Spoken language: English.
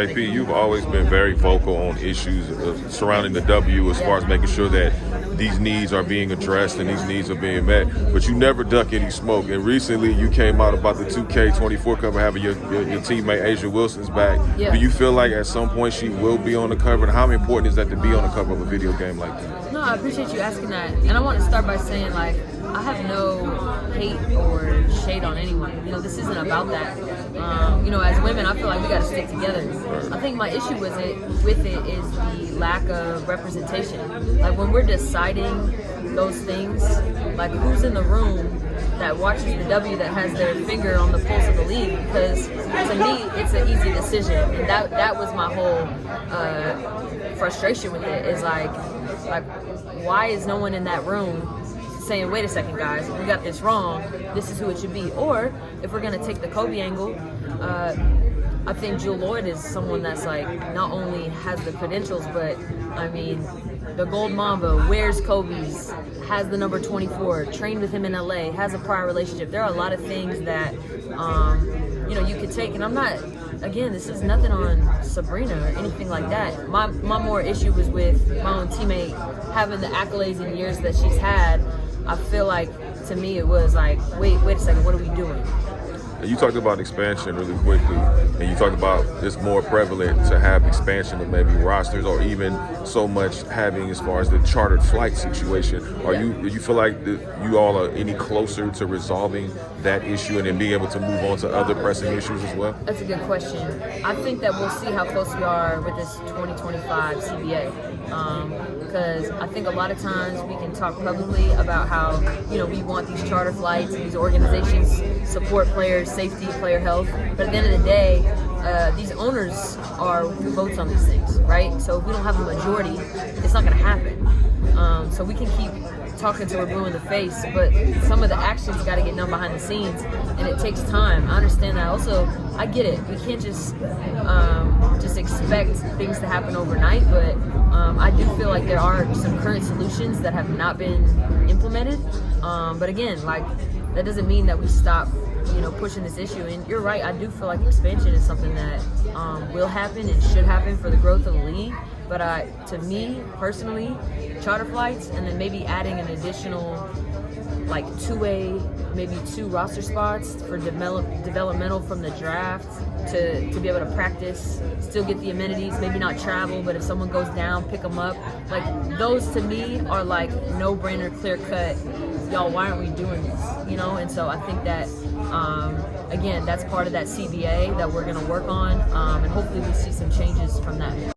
AP, you've always been very vocal on issues surrounding the W as far as making sure that these needs are being addressed and these needs are being met, but you never duck any smoke. And recently you came out about the 2K24 cover having your teammate Asia Wilson's back. Yeah. Do you feel like at some point she will be on the cover? And how important is that to be on the cover of a video game like that? No, I appreciate you asking that. And I want to start by saying, like, I have no hate or shade on anyone. You know, this isn't about that. You know, as women, I feel like we got to stick together. I think my issue with it is the lack of representation. Like, when we're deciding those things, like, who's in the room that watches the W that has their finger on the pulse of the league? Because to me, it's an easy decision. And that was my whole frustration with it, is like, why is no one in that room saying, wait a second, guys, we got this wrong, this is who it should be? Or if we're going to take the Kobe angle, I think Jewel Lloyd is someone that's, like, not only has the credentials, but I mean, the Gold Mamba, wears Kobe's, has the number 24, trained with him in LA, has a prior relationship. There are a lot of things that you know, you could take. And I'm not, again, this is nothing on Sabrina or anything like that. My more issue was with my own teammate having the accolades and years that she's had. I feel like, to me, it was like, wait a second, what are we doing? You talked about expansion really quickly, and you talked about it's more prevalent to have expansion of maybe rosters, or even so much having as far as the chartered flight situation. Do you feel like you all are any closer to resolving that issue and then being able to move on to other pressing issues as well? That's a good question. I think that we'll see how close we are with this 2025 CBA. Because I think a lot of times we can talk publicly about how, you know, we want these charter flights and these organizations support players' safety, player health. But at the end of the day, these owners are who votes on these things, right? So if we don't have a majority, it's not going to happen. So we can keep talking till we're blue in the face, but some of the actions got to get done behind the scenes, and it takes time. I understand that. Also, I get it. We can't just expect things to happen overnight, but I do feel like there are some current solutions that have not been implemented. But again, like, that doesn't mean that we stop, you know, pushing this issue. And you're right, I do feel like expansion is something that will happen and should happen for the growth of the league. But to me, personally, charter flights, and then maybe adding an additional, like, maybe 2 roster spots for developmental from the draft to be able to practice, still get the amenities, maybe not travel, but if someone goes down, pick them up. Like, those to me are like no-brainer, clear-cut, y'all, why aren't we doing this? You know, and so I think that, again, that's part of that CBA that we're going to work on, and hopefully we see some changes from that.